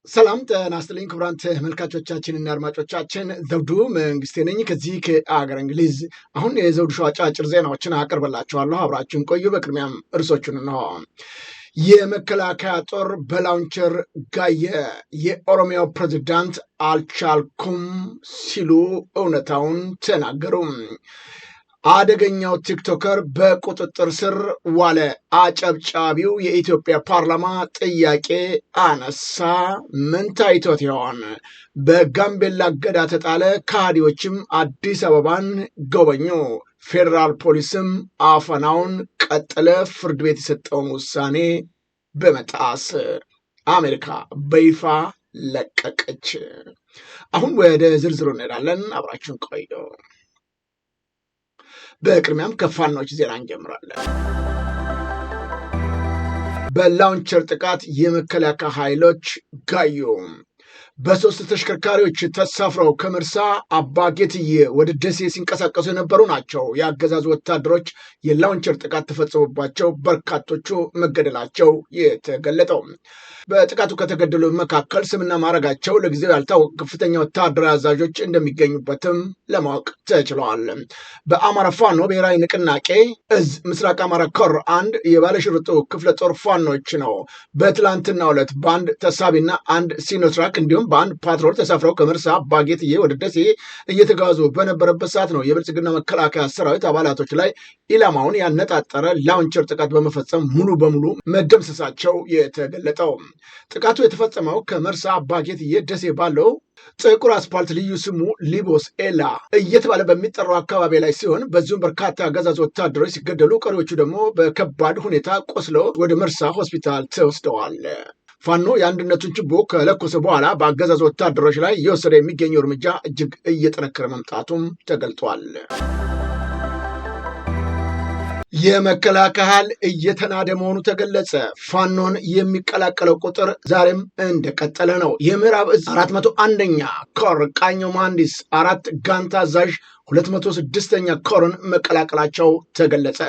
ሰላም ጤና ይስጥልኝ ክቡራን ተመልካቾቻችንና አድማጮቻችን ዘውዱ መንግስቴ ነኝ ከዚህ ከአገር እንግሊዝ። አሁን የዘውዱ ሾው አጫጭር ዜናዎችን አቀርብላችኋለሁ፣ አብራችሁን ቆዩ። በቅድሚያም እርሶቹን ነው። የመከላከያ ጦር በላውንቸር ጋየ። የኦሮሚያው ፕሬዝዳንት አልቻልኩም ሲሉ እውነታውን ተናገሩ። አደገኛው ቲክቶከር በቁጥጥር ስር ዋለ። አጨብጫቢው የኢትዮጵያ ፓርላማ ጥያቄ አነሳ። ምን ታይቶት ይሆን? በጋምቤላ እገዳ ተጣለ። ከሃዲዎችም አዲስ አበባን ጎበኙ። ፌዴራል ፖሊስም አፈናውን ቀጠለ። ፍርድ ቤት የሰጠውን ውሳኔ በመጣስ አሜሪካ በይፋ ለቀቀች። አሁን ወደ ዝርዝሩ እንሄዳለን። አብራችሁን ቆዩ። በቅድሚያም ከፋኖች ዜና እንጀምራለን። በላውንቸር ጥቃት የመከላከያ ኃይሎች ጋዩ። በሶስት ተሽከርካሪዎች ተሳፍረው ከመርሳ አባጌትዬ ወደ ደሴ ሲንቀሳቀሱ የነበሩ ናቸው የአገዛዙ ወታደሮች የላውንቸር ጥቃት ተፈጸሙባቸው በርካቶቹ መገደላቸው የተገለጠው። በጥቃቱ ከተገደሉ መካከል ስምና ማዕረጋቸው ለጊዜው ያልታወቁ ከፍተኛ ወታደራዊ አዛዦች እንደሚገኙበትም ለማወቅ ተችለዋል። በአማራ ፋኖ ብሔራዊ ንቅናቄ እዝ ምስራቅ አማራ ኮር አንድ የባለሽርጡ ክፍለ ጦር ፋኖች ነው በትላንትናው ዕለት በአንድ ተሳቢና አንድ ሲኖትራክ እንዲሁም በአንድ ፓትሮል ተሳፍረው ከመርሳ አባጌትዬ ወደ ደሴ እየተጓዙ በነበረበት ሰዓት ነው የብልጽግና መከላከያ ሰራዊት አባላቶች ላይ ኢላማውን ያነጣጠረ ላውንቸር ጥቃት በመፈጸም ሙሉ በሙሉ መደምሰሳቸው የተገለጠው። ጥቃቱ የተፈጸመው ከመርሳ አባጌትዬ ደሴ ባለው ጥቁር አስፓልት ልዩ ስሙ ሊቦስ ኤላ እየተባለ በሚጠራው አካባቢ ላይ ሲሆን በዚሁም በርካታ አገዛዝ ወታደሮች ሲገደሉ፣ ቀሪዎቹ ደግሞ በከባድ ሁኔታ ቆስለው ወደ መርሳ ሆስፒታል ተወስደዋል። ፋኖ የአንድነቱን ችቦ ከለኮሰ በኋላ በአገዛዝ ወታደሮች ላይ እየወሰደ የሚገኘው እርምጃ እጅግ እየጠነከረ መምጣቱም ተገልጧል። የመከላከያ ኃይል እየተናደ መሆኑ ተገለጸ። ፋኖን የሚቀላቀለው ቁጥር ዛሬም እንደቀጠለ ነው። የምዕራብ እዝ 401ኛ ኮር ቃኘው መሐንዲስ 4 ጋንታ አዛዥ 206ኛ ኮርን መቀላቀላቸው ተገለጸ።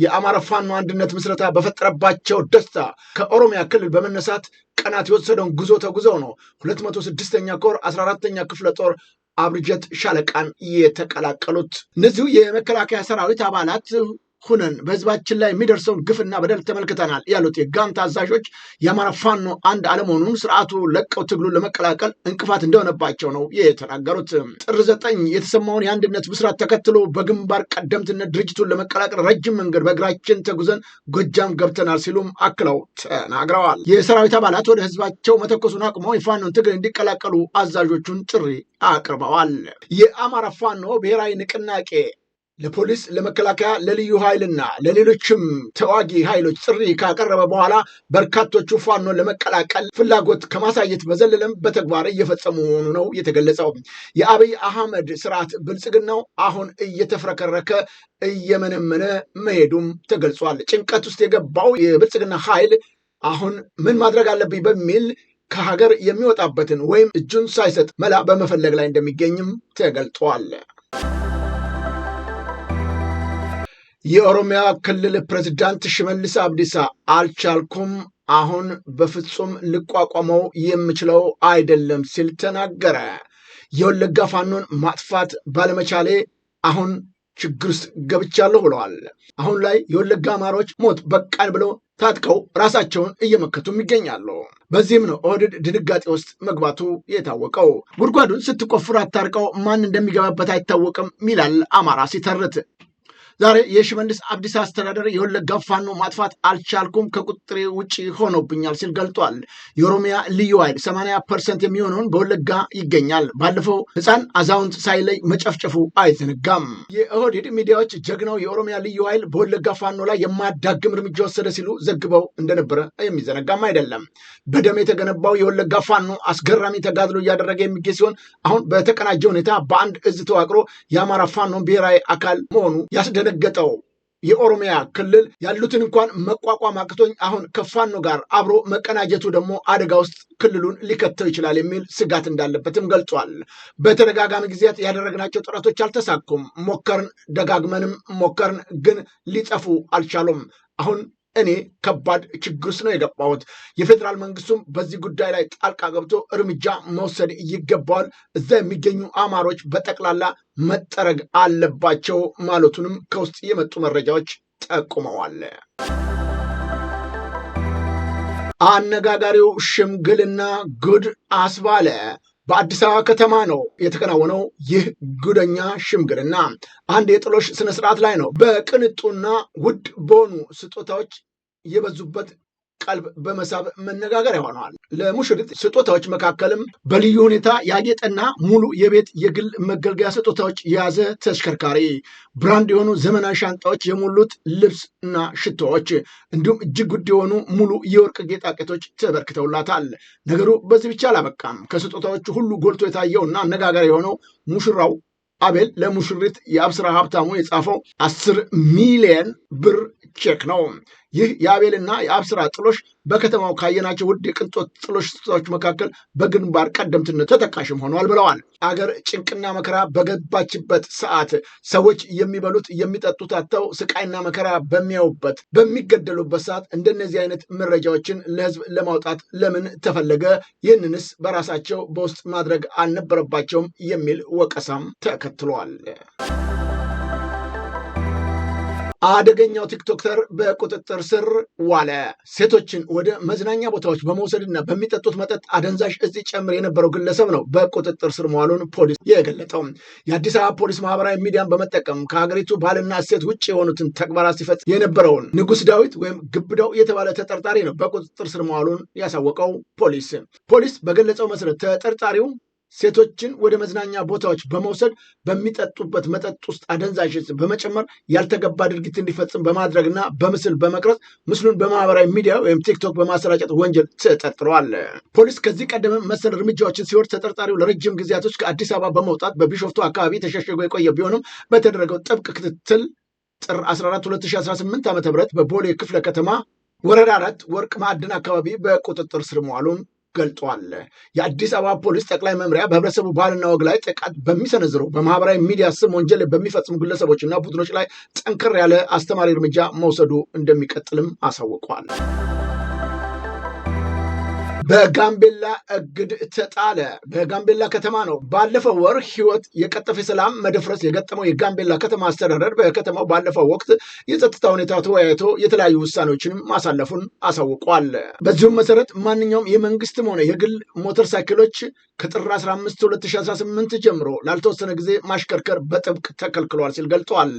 የአማራ ፋኖ አንድነት ምስረታ በፈጠረባቸው ደስታ ከኦሮሚያ ክልል በመነሳት ቀናት የወሰደውን ጉዞ ተጉዘው ነው 206ኛ ኮር 14ኛ ክፍለ ጦር አብርጀት ሻለቃን የተቀላቀሉት። እነዚሁ የመከላከያ ሰራዊት አባላት ሁነን በህዝባችን ላይ የሚደርሰውን ግፍና በደል ተመልክተናል ያሉት የጋንታ አዛዦች የአማራ ፋኖ አንድ አለመሆኑን ስርዓቱ ለቀው ትግሉን ለመቀላቀል እንቅፋት እንደሆነባቸው ነው የተናገሩት። ጥር 9 የተሰማውን የአንድነት ብስራት ተከትሎ በግንባር ቀደምትነት ድርጅቱን ለመቀላቀል ረጅም መንገድ በእግራችን ተጉዘን ጎጃም ገብተናል ሲሉም አክለው ተናግረዋል። የሰራዊት አባላት ወደ ህዝባቸው መተኮሱን አቁመው የፋኖን ትግል እንዲቀላቀሉ አዛዦቹን ጥሪ አቅርበዋል። የአማራ ፋኖ ብሔራዊ ንቅናቄ ለፖሊስ፣ ለመከላከያ፣ ለልዩ ኃይልና ለሌሎችም ተዋጊ ኃይሎች ጥሪ ካቀረበ በኋላ በርካቶቹ ፋኖን ለመቀላቀል ፍላጎት ከማሳየት በዘለለም በተግባር እየፈጸሙ መሆኑ ነው የተገለጸው። የአብይ አህመድ ስርዓት ብልጽግናው አሁን እየተፍረከረከ እየመነመነ መሄዱም ተገልጿል። ጭንቀት ውስጥ የገባው የብልጽግና ኃይል አሁን ምን ማድረግ አለብኝ በሚል ከሀገር የሚወጣበትን ወይም እጁን ሳይሰጥ መላ በመፈለግ ላይ እንደሚገኝም ተገልጧል። የኦሮሚያ ክልል ፕሬዝዳንት ሽመልስ አብዲሳ አልቻልኩም፣ አሁን በፍጹም ልቋቋመው የምችለው አይደለም ሲል ተናገረ። የወለጋ ፋኖን ማጥፋት ባለመቻሌ አሁን ችግር ውስጥ ገብቻለሁ ብለዋል። አሁን ላይ የወለጋ አማሮች ሞት በቃን ብለው ታጥቀው ራሳቸውን እየመከቱም ይገኛሉ። በዚህም ነው ኦህዴድ ድንጋጤ ውስጥ መግባቱ የታወቀው። ጉድጓዱን ስትቆፍር አታርቀው፣ ማን እንደሚገባበት አይታወቅም ይላል አማራ ሲተርት። ዛሬ የሽመልስ አብዲሳ አስተዳደር የወለጋ ፋኖ ማጥፋት አልቻልኩም፣ ከቁጥጥሬ ውጭ ሆኖብኛል ሲል ገልጧል። የኦሮሚያ ልዩ ኃይል 80% የሚሆነውን በወለጋ ይገኛል። ባለፈው ሕፃን አዛውንት ሳይለይ መጨፍጨፉ አይዘነጋም። የኦህዴድ ሚዲያዎች ጀግናው የኦሮሚያ ልዩ ኃይል በወለጋ ፋኖ ላይ የማያዳግም እርምጃ ወሰደ ሲሉ ዘግበው እንደነበረ የሚዘነጋም አይደለም። በደም የተገነባው የወለጋ ፋኖ አስገራሚ ተጋድሎ እያደረገ የሚገኝ ሲሆን አሁን በተቀናጀ ሁኔታ በአንድ እዝ ተዋቅሮ የአማራ ፋኖ ብሔራዊ አካል መሆኑ ያስደነገጠው የኦሮሚያ ክልል ያሉትን እንኳን መቋቋም አቅቶኝ አሁን ከፋኖ ጋር አብሮ መቀናጀቱ ደግሞ አደጋ ውስጥ ክልሉን ሊከተው ይችላል የሚል ስጋት እንዳለበትም ገልጿል። በተደጋጋሚ ጊዜያት ያደረግናቸው ጥረቶች አልተሳኩም። ሞከርን፣ ደጋግመንም ሞከርን፣ ግን ሊጠፉ አልቻሉም። አሁን እኔ ከባድ ችግር ውስጥ ነው የገባሁት። የፌዴራል መንግስቱም በዚህ ጉዳይ ላይ ጣልቃ ገብቶ እርምጃ መውሰድ ይገባዋል። እዛ የሚገኙ አማሮች በጠቅላላ መጠረግ አለባቸው ማለቱንም ከውስጥ የመጡ መረጃዎች ጠቁመዋል። አነጋጋሪው ሽምግልና ጉድ አስባለ። በአዲስ አበባ ከተማ ነው የተከናወነው። ይህ ጉደኛ ሽምግልና አንድ የጥሎሽ ስነስርዓት ላይ ነው። በቅንጡና ውድ በሆኑ ስጦታዎች የበዙበት ቀልብ በመሳብ መነጋገሪያ ሆነዋል። ለሙሽሪት ስጦታዎች መካከልም በልዩ ሁኔታ ያጌጠና ሙሉ የቤት የግል መገልገያ ስጦታዎች የያዘ ተሽከርካሪ፣ ብራንድ የሆኑ ዘመናዊ ሻንጣዎች የሞሉት ልብስና ሽቶዎች እንዲሁም እጅግ ውድ የሆኑ ሙሉ የወርቅ ጌጣጌጦች ተበርክተውላታል። ነገሩ በዚህ ብቻ አላበቃም። ከስጦታዎቹ ሁሉ ጎልቶ የታየውና አነጋጋሪ የሆነው ሙሽራው አቤል ለሙሽሪት የአብስራ ሀብታሙ የጻፈው 10 ሚሊዮን ብር ቼክ ነው። ይህ የአቤልና የአብስራ ጥሎሽ በከተማው ካየናቸው ውድ የቅንጦት ጥሎሽ ስጦታዎች መካከል በግንባር ቀደምትነት ተጠቃሽም ሆኗል ብለዋል። አገር ጭንቅና መከራ በገባችበት ሰዓት ሰዎች የሚበሉት የሚጠጡት አጥተው ስቃይና መከራ በሚያዩበት በሚገደሉበት ሰዓት እንደነዚህ አይነት መረጃዎችን ለሕዝብ ለማውጣት ለምን ተፈለገ? ይህንንስ በራሳቸው በውስጥ ማድረግ አልነበረባቸውም የሚል ወቀሳም ተከትሏል። አደገኛው ቲክቶከር በቁጥጥር ስር ዋለ። ሴቶችን ወደ መዝናኛ ቦታዎች በመውሰድና በሚጠጡት መጠጥ አደንዛዥ እጽ ጨምር የነበረው ግለሰብ ነው በቁጥጥር ስር መዋሉን ፖሊስ የገለጠው። የአዲስ አበባ ፖሊስ ማህበራዊ ሚዲያን በመጠቀም ከሀገሪቱ ባህልና እሴት ውጭ የሆኑትን ተግባራት ሲፈጽም የነበረውን ንጉስ ዳዊት ወይም ግብዳው የተባለ ተጠርጣሪ ነው በቁጥጥር ስር መዋሉን ያሳወቀው ፖሊስ በገለጸው መሰረት ተጠርጣሪው ሴቶችን ወደ መዝናኛ ቦታዎች በመውሰድ በሚጠጡበት መጠጥ ውስጥ አደንዛዥ እጽ በመጨመር ያልተገባ ድርጊት እንዲፈጽም በማድረግና በምስል በመቅረጽ ምስሉን በማህበራዊ ሚዲያ ወይም ቲክቶክ በማሰራጨት ወንጀል ተጠርጥረዋል። ፖሊስ ከዚህ ቀደም መሰል እርምጃዎችን ሲወስድ ተጠርጣሪው ለረጅም ጊዜያቶች ከአዲስ አበባ በመውጣት በቢሾፍቱ አካባቢ ተሸሽጎ የቆየ ቢሆንም በተደረገው ጥብቅ ክትትል ጥር 14 2018 ዓ.ም በቦሌ ክፍለ ከተማ ወረዳ 4 ወርቅ ማዕድን አካባቢ በቁጥጥር ስር መዋሉን ገልጧል። የአዲስ አበባ ፖሊስ ጠቅላይ መምሪያ በህብረተሰቡ ባህልና ወግ ላይ ጥቃት በሚሰነዝሩ በማህበራዊ ሚዲያ ስም ወንጀል በሚፈጽሙ ግለሰቦችና ቡድኖች ላይ ጠንከር ያለ አስተማሪ እርምጃ መውሰዱ እንደሚቀጥልም አሳውቋል። በጋምቤላ እግድ ተጣለ። በጋምቤላ ከተማ ነው ባለፈው ወር ህይወት የቀጠፈ ሰላም መደፍረስ የገጠመው የጋምቤላ ከተማ አስተዳደር በከተማው ባለፈው ወቅት የጸጥታ ሁኔታ ተወያይቶ የተለያዩ ውሳኔዎችንም ማሳለፉን አሳውቋል። በዚሁም መሰረት ማንኛውም የመንግስትም ሆነ የግል ሞተር ሳይክሎች ከጥር 15 2018 ጀምሮ ላልተወሰነ ጊዜ ማሽከርከር በጥብቅ ተከልክሏል ሲል ገልጠዋል።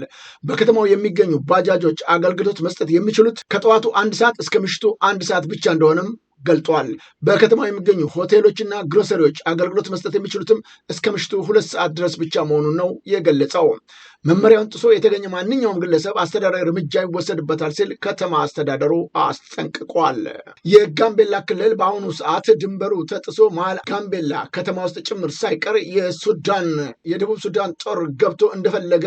በከተማው የሚገኙ ባጃጆች አገልግሎት መስጠት የሚችሉት ከጠዋቱ 1 ሰዓት እስከ ምሽቱ 1 ሰዓት ብቻ እንደሆነም ገልጧል። በከተማው የሚገኙ ሆቴሎችና ግሮሰሪዎች አገልግሎት መስጠት የሚችሉትም እስከ ምሽቱ 2 ሰዓት ድረስ ብቻ መሆኑን ነው የገለጸው። መመሪያውን ጥሶ የተገኘ ማንኛውም ግለሰብ አስተዳደራዊ እርምጃ ይወሰድበታል ሲል ከተማ አስተዳደሩ አስጠንቅቋል። የጋምቤላ ክልል በአሁኑ ሰዓት ድንበሩ ተጥሶ መሀል ጋምቤላ ከተማ ውስጥ ጭምር ሳይቀር የደቡብ ሱዳን ጦር ገብቶ እንደፈለገ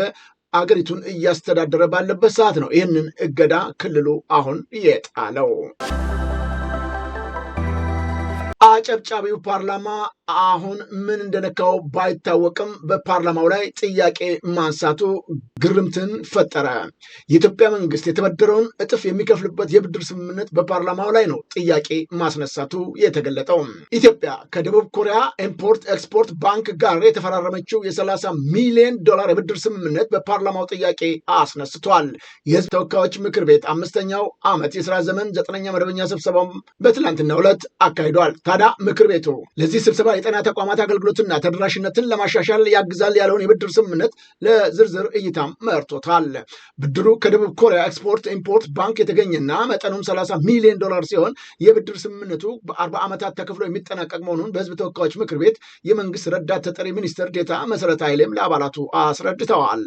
አገሪቱን እያስተዳደረ ባለበት ሰዓት ነው ይህንን እገዳ ክልሉ አሁን የጣለው። አጨብጫቢው ፓርላማ አሁን ምን እንደነካው ባይታወቅም በፓርላማው ላይ ጥያቄ ማንሳቱ ግርምትን ፈጠረ። የኢትዮጵያ መንግስት የተበደረውን እጥፍ የሚከፍልበት የብድር ስምምነት በፓርላማው ላይ ነው ጥያቄ ማስነሳቱ የተገለጠው። ኢትዮጵያ ከደቡብ ኮሪያ ኢምፖርት ኤክስፖርት ባንክ ጋር የተፈራረመችው የ30 ሚሊዮን ዶላር የብድር ስምምነት በፓርላማው ጥያቄ አስነስቷል። የህዝብ ተወካዮች ምክር ቤት 5ኛው ዓመት የስራ ዘመን 9ኛ መደበኛ ስብሰባው በትላንትናው ዕለት አካሂዷል። ታዲያ ምክር ቤቱ ለዚህ ስብሰባ የጤና ተቋማት አገልግሎትና ተደራሽነትን ለማሻሻል ያግዛል ያለውን የብድር ስምምነት ለዝርዝር እይታም መርቶታል። ብድሩ ከደቡብ ኮሪያ ኤክስፖርት ኢምፖርት ባንክ የተገኘና መጠኑም 30 ሚሊዮን ዶላር ሲሆን የብድር ስምምነቱ በ40 ዓመታት ተከፍሎ የሚጠናቀቅ መሆኑን በህዝብ ተወካዮች ምክር ቤት የመንግስት ረዳት ተጠሪ ሚኒስትር ዴኤታ መሰረት ኃይሌም ለአባላቱ አስረድተዋል።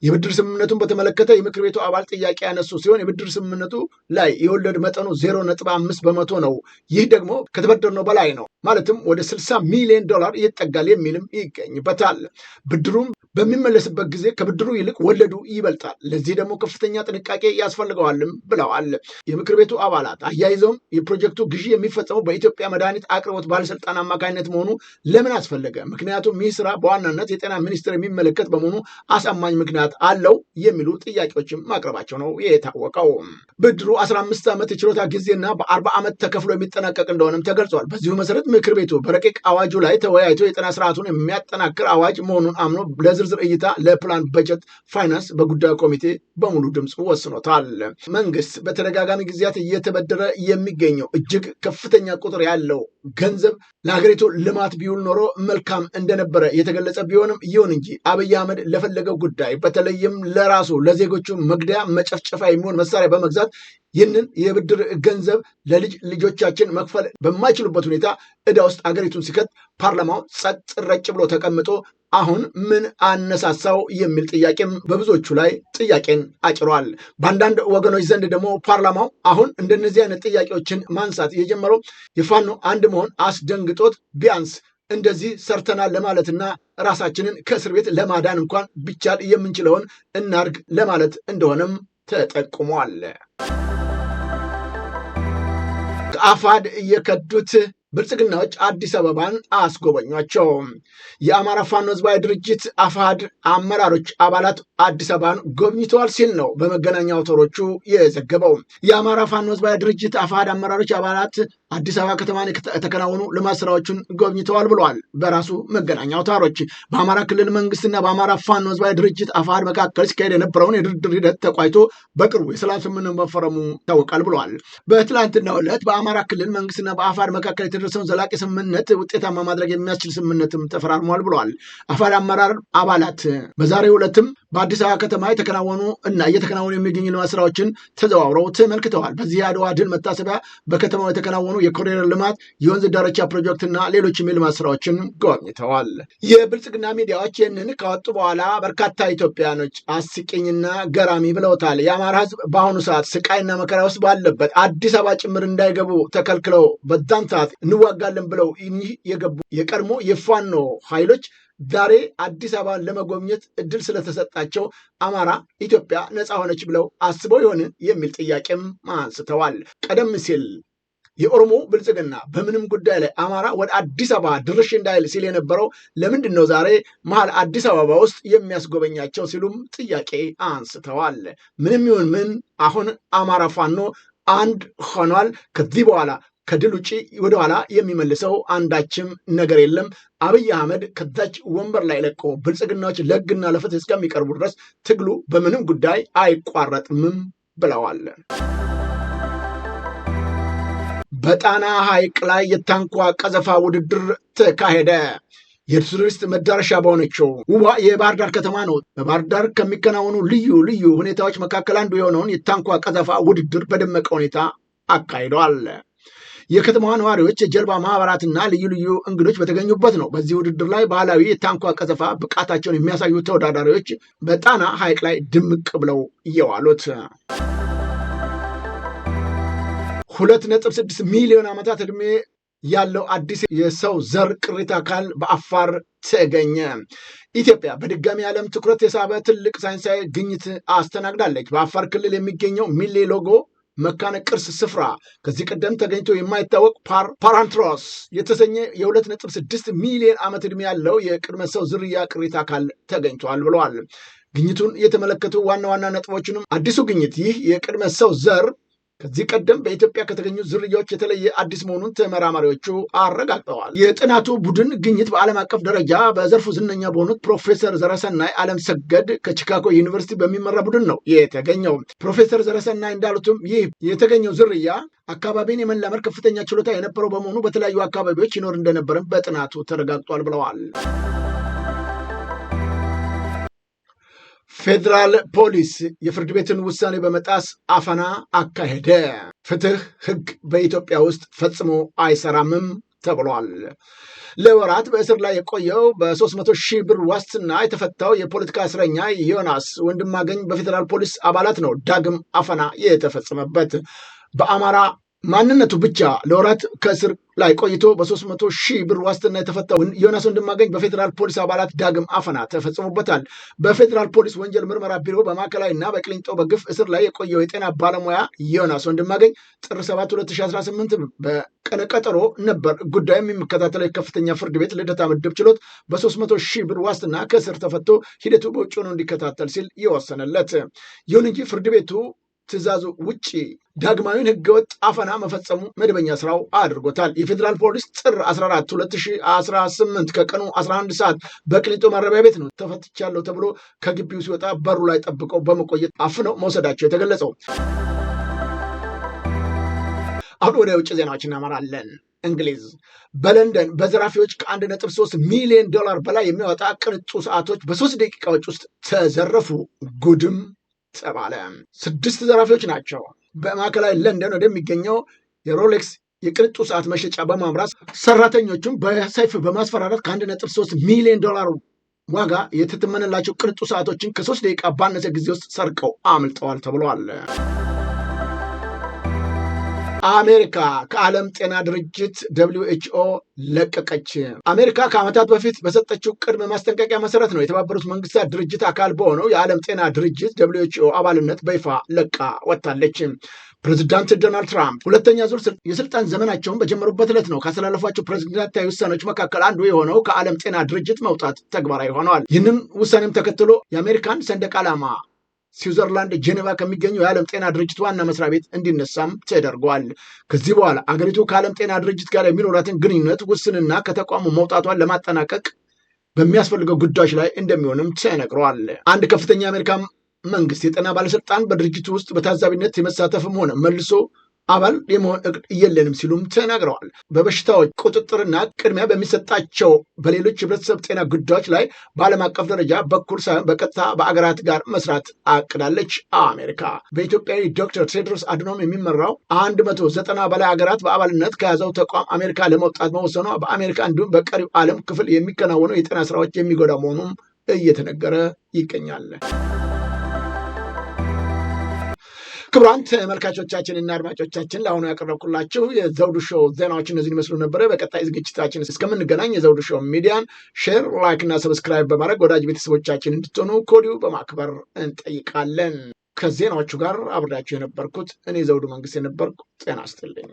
የብድር ስምምነቱን በተመለከተ የምክር ቤቱ አባል ጥያቄ ያነሱ ሲሆን የብድር ስምምነቱ ላይ የወለድ መጠኑ 0.5% ነው። ይህ ደግሞ ከተበደርነው በላይ ነው፣ ማለትም ወደ 60 ሚሊዮን ዶላር ይጠጋል የሚልም ይገኝበታል። ብድሩም በሚመለስበት ጊዜ ከብድሩ ይልቅ ወለዱ ይበልጣል። ለዚህ ደግሞ ከፍተኛ ጥንቃቄ ያስፈልገዋልም ብለዋል የምክር ቤቱ አባላት። አያይዘውም የፕሮጀክቱ ግዢ የሚፈጸመው በኢትዮጵያ መድኃኒት አቅርቦት ባለስልጣን አማካኝነት መሆኑ ለምን አስፈለገ? ምክንያቱም ይህ ስራ በዋናነት የጤና ሚኒስቴር የሚመለከት በመሆኑ አሳማኝ ምክንያት አለው የሚሉ ጥያቄዎችም ማቅረባቸው ነው የታወቀው። ብድሩ 15 ዓመት የችሮታ ጊዜና በ40 ዓመት ተከፍሎ የሚጠናቀቅ እንደሆነም ተገልጿል። በዚሁ መሰረት ምክር ቤቱ በረቂቅ አዋጁ ላይ ተወያይቶ የጤና ስርዓቱን የሚያጠናክር አዋጅ መሆኑን አምኖ ለዝርዝር እይታ ለፕላን በጀት ፋይናንስ በጉዳዩ ኮሚቴ በሙሉ ድምፅ ወስኖታል። መንግስት በተደጋጋሚ ጊዜያት እየተበደረ የሚገኘው እጅግ ከፍተኛ ቁጥር ያለው ገንዘብ ለሀገሪቱ ልማት ቢውል ኖሮ መልካም እንደነበረ የተገለጸ ቢሆንም ይሁን እንጂ አብይ አህመድ ለፈለገው ጉዳይ በተለይም ለራሱ ለዜጎቹ መግደያ መጨፍጨፋ የሚሆን መሳሪያ በመግዛት ይህንን የብድር ገንዘብ ለልጅ ልጆቻችን መክፈል በማይችሉበት ሁኔታ ዕዳ ውስጥ አገሪቱን ሲከት ፓርላማው ጸጥ ረጭ ብሎ ተቀምጦ አሁን ምን አነሳሳው የሚል ጥያቄም በብዙዎቹ ላይ ጥያቄን አጭሯል። በአንዳንድ ወገኖች ዘንድ ደግሞ ፓርላማው አሁን እንደነዚህ አይነት ጥያቄዎችን ማንሳት የጀመረው የፋኖ አንድ መሆን አስደንግጦት ቢያንስ እንደዚህ ሰርተናል ለማለትና ራሳችንን ከእስር ቤት ለማዳን እንኳን ቢቻል የምንችለውን እናርግ ለማለት እንደሆነም ተጠቁሟል። አፋድ የከዱት ብልጽግናዎች አዲስ አበባን አስጎበኟቸው። የአማራ ፋኖ ህዝባዊ ድርጅት አፋድ አመራሮች አባላት አዲስ አበባን ጎብኝተዋል ሲል ነው በመገናኛ አውታሮቹ የዘገበው። የአማራ ፋኖ ህዝባዊ ድርጅት አፋድ አመራሮች አባላት አዲስ አበባ ከተማን የተከናወኑ ልማት ስራዎችን ጎብኝተዋል ብለዋል በራሱ መገናኛ አውታሮች። በአማራ ክልል መንግስትና በአማራ ፋኖ ህዝባዊ ድርጅት አፋድ መካከል ሲካሄድ የነበረውን የድርድር ሂደት ተቋይቶ በቅርቡ የሰላም ስምምነት መፈረሙ ይታወቃል ብለዋል። በትላንትናው ዕለት በአማራ ክልል መንግስትና በአፋድ መካከል የተደረሰውን ዘላቂ ስምምነት ውጤታማ ማድረግ የሚያስችል ስምምነትም ተፈራርሟል ብለዋል። አፋድ አመራር አባላት በዛሬው ዕለትም በአዲስ አበባ ከተማ የተከናወኑ እና እየተከናወኑ የሚገኙ ልማት ስራዎችን ተዘዋውረው ተመልክተዋል። በዚህ የአድዋ ድል መታሰቢያ በከተማው የተከናወኑ የኮሪደር ልማት፣ የወንዝ ዳርቻ ፕሮጀክትና ሌሎችም የልማት ስራዎችን ጎብኝተዋል። የብልጽግና ሚዲያዎች ይህንን ካወጡ በኋላ በርካታ ኢትዮጵያኖች አስቂኝና ገራሚ ብለውታል። የአማራ ህዝብ በአሁኑ ሰዓት ስቃይና መከራ ውስጥ ባለበት አዲስ አበባ ጭምር እንዳይገቡ ተከልክለው በዛን ሰዓት እንዋጋለን ብለው የገቡ የቀድሞ የፋኖ ኃይሎች ዛሬ አዲስ አበባን ለመጎብኘት እድል ስለተሰጣቸው አማራ ኢትዮጵያ ነፃ ሆነች ብለው አስበው ይሆን የሚል ጥያቄም አንስተዋል። ቀደም ሲል የኦሮሞ ብልጽግና በምንም ጉዳይ ላይ አማራ ወደ አዲስ አበባ ድርሽ እንዳይል ሲል የነበረው ለምንድን ነው ዛሬ መሀል አዲስ አበባ ውስጥ የሚያስጎበኛቸው ሲሉም ጥያቄ አንስተዋል። ምንም ይሁን ምን አሁን አማራ ፋኖ አንድ ሆኗል። ከዚህ በኋላ ከድል ውጭ ወደኋላ የሚመልሰው አንዳችም ነገር የለም። አብይ አህመድ ከዛች ወንበር ላይ ለቆ ብልጽግናዎች ለሕግና ለፍትህ እስከሚቀርቡ ድረስ ትግሉ በምንም ጉዳይ አይቋረጥምም ብለዋል። በጣና ሐይቅ ላይ የታንኳ ቀዘፋ ውድድር ተካሄደ። የቱሪስት መዳረሻ በሆነችው ውቧ የባህር ዳር ከተማ ነው። በባህር ዳር ከሚከናወኑ ልዩ ልዩ ሁኔታዎች መካከል አንዱ የሆነውን የታንኳ ቀዘፋ ውድድር በደመቀ ሁኔታ አካሂደዋል። የከተማዋ ነዋሪዎች፣ የጀልባ ማህበራትና ልዩ ልዩ እንግዶች በተገኙበት ነው። በዚህ ውድድር ላይ ባህላዊ የታንኳ ቀዘፋ ብቃታቸውን የሚያሳዩ ተወዳዳሪዎች በጣና ሐይቅ ላይ ድምቅ ብለው እየዋሉት 2.6 ሚሊዮን ዓመታት ዕድሜ ያለው አዲስ የሰው ዘር ቅሪተ አካል በአፋር ተገኘ። ኢትዮጵያ በድጋሚ ዓለም ትኩረት የሳበ ትልቅ ሳይንሳዊ ግኝት አስተናግዳለች። በአፋር ክልል የሚገኘው ሚሌ ሎጎ መካነ ቅርስ ስፍራ ከዚህ ቀደም ተገኝቶ የማይታወቅ ፓራንትሮስ የተሰኘ የ2.6 ሚሊዮን ዓመት ዕድሜ ያለው የቅድመ ሰው ዝርያ ቅሪተ አካል ተገኝቷል ብለዋል። ግኝቱን የተመለከቱ ዋና ዋና ነጥቦችንም አዲሱ ግኝት ይህ የቅድመ ሰው ዘር ከዚህ ቀደም በኢትዮጵያ ከተገኙ ዝርያዎች የተለየ አዲስ መሆኑን ተመራማሪዎቹ አረጋግጠዋል። የጥናቱ ቡድን ግኝት በዓለም አቀፍ ደረጃ በዘርፉ ዝነኛ በሆኑት ፕሮፌሰር ዘረሰናይ ዓለም ሰገድ ከቺካጎ ዩኒቨርሲቲ በሚመራ ቡድን ነው የተገኘው። ፕሮፌሰር ዘረሰናይ እንዳሉትም ይህ የተገኘው ዝርያ አካባቢን የመላመድ ከፍተኛ ችሎታ የነበረው በመሆኑ በተለያዩ አካባቢዎች ይኖር እንደነበረም በጥናቱ ተረጋግጧል ብለዋል። ፌዴራል ፖሊስ የፍርድ ቤትን ውሳኔ በመጣስ አፈና አካሄደ። ፍትህ፣ ህግ በኢትዮጵያ ውስጥ ፈጽሞ አይሰራምም ተብሏል። ለወራት በእስር ላይ የቆየው በ300 ሺህ ብር ዋስትና የተፈታው የፖለቲካ እስረኛ ዮናስ ወንድማገኝ በፌዴራል ፖሊስ አባላት ነው ዳግም አፈና የተፈጸመበት። በአማራ ማንነቱ ብቻ ለወራት ከእስር ላይ ቆይቶ በ300 ሺህ ብር ዋስትና የተፈታው ዮናስ ወንድማገኝ በፌዴራል ፖሊስ አባላት ዳግም አፈና ተፈጽሞበታል። በፌዴራል ፖሊስ ወንጀል ምርመራ ቢሮ በማዕከላዊ እና በቅሊንጦ በግፍ እስር ላይ የቆየው የጤና ባለሙያ ዮናስ ወንድማገኝ ጥር 7 2018 በቀነ ቀጠሮ ነበር ጉዳዩ የሚከታተለው የከፍተኛ ፍርድ ቤት ልደታ ምድብ ችሎት በ300 ሺህ ብር ዋስትና ከእስር ተፈቶ ሂደቱ በውጭ ሆኖ እንዲከታተል ሲል የወሰነለት። ይሁን እንጂ ፍርድ ቤቱ ትዕዛዙ ውጪ ዳግማዊን ህገወጥ አፈና መፈጸሙ መደበኛ ስራው አድርጎታል። የፌዴራል ፖሊስ ጥር 14 2018 ከቀኑ 11 ሰዓት በቅሊንጦ ማረሚያ ቤት ነው ተፈትቻለሁ ተብሎ ከግቢው ሲወጣ በሩ ላይ ጠብቀው በመቆየት አፍነው መውሰዳቸው የተገለጸው። አሁን ወደ ውጭ ዜናዎች እናመራለን። እንግሊዝ በለንደን በዘራፊዎች ከ1.3 ሚሊዮን ዶላር በላይ የሚያወጣ ቅንጡ ሰዓቶች በ3 ደቂቃዎች ውስጥ ተዘረፉ። ጉድም ተባለ። 6 ዘራፊዎች ናቸው በማዕከላዊ ለንደን ወደሚገኘው የሮሌክስ የቅንጡ ሰዓት መሸጫ በማምራት ሰራተኞቹም በሰይፍ በማስፈራራት ከ1.3 ሚሊዮን ዶላር ዋጋ የተተመነላቸው ቅንጡ ሰዓቶችን ከ3 ደቂቃ ባነሰ ጊዜ ውስጥ ሰርቀው አምልጠዋል ተብሏል። አሜሪካ ከዓለም ጤና ድርጅት WHO ለቀቀች። አሜሪካ ከዓመታት በፊት በሰጠችው ቅድመ ማስጠንቀቂያ መሰረት ነው የተባበሩት መንግስታት ድርጅት አካል በሆነው የዓለም ጤና ድርጅት WHO አባልነት በይፋ ለቃ ወጥታለች። ፕሬዚዳንት ዶናልድ ትራምፕ ሁለተኛ ዙር የስልጣን ዘመናቸውን በጀመሩበት ዕለት ነው ካስተላለፏቸው ፕሬዚዳንታዊ ውሳኔዎች መካከል አንዱ የሆነው ከዓለም ጤና ድርጅት መውጣት ተግባራዊ ሆነዋል። ይህንን ውሳኔም ተከትሎ የአሜሪካን ሰንደቅ ዓላማ ስዊዘርላንድ ጄኔቫ ከሚገኘው የዓለም ጤና ድርጅት ዋና መስሪያ ቤት እንዲነሳም ተደርጓል። ከዚህ በኋላ አገሪቱ ከዓለም ጤና ድርጅት ጋር የሚኖራትን ግንኙነት ውስንና ከተቋሙ መውጣቷን ለማጠናቀቅ በሚያስፈልገው ጉዳዮች ላይ እንደሚሆንም ተነግሯል። አንድ ከፍተኛ የአሜሪካ መንግስት የጤና ባለስልጣን በድርጅቱ ውስጥ በታዛቢነት የመሳተፍም ሆነ መልሶ አባል የመሆን እቅድ የለንም ሲሉም ተናግረዋል። በበሽታዎች ቁጥጥርና ቅድሚያ በሚሰጣቸው በሌሎች ህብረተሰብ ጤና ጉዳዮች ላይ በዓለም አቀፍ ደረጃ በኩል ሳይሆን በቀጥታ በአገራት ጋር መስራት አቅዳለች። አሜሪካ በኢትዮጵያዊ ዶክተር ቴድሮስ አድኖም የሚመራው 190 በላይ ሀገራት በአባልነት ከያዘው ተቋም አሜሪካ ለመውጣት መወሰኗ በአሜሪካ እንዲሁም በቀሪው ዓለም ክፍል የሚከናወኑ የጤና ስራዎች የሚጎዳ መሆኑም እየተነገረ ይገኛል። ክቡራን ተመልካቾቻችንና አድማጮቻችን ለአሁኑ ያቀረብኩላችሁ የዘውዱ ሾው ዜናዎች እነዚህን ይመስሉ ነበረ። በቀጣይ ዝግጅታችን እስከምንገናኝ የዘውዱ ሾው ሚዲያን ሼር፣ ላይክ እና ሰብስክራይብ በማድረግ ወዳጅ ቤተሰቦቻችን እንድትሆኑ ከወዲሁ በማክበር እንጠይቃለን። ከዜናዎቹ ጋር አብሬያችሁ የነበርኩት እኔ ዘውዱ መንግስት የነበርኩ። ጤና ይስጥልኝ።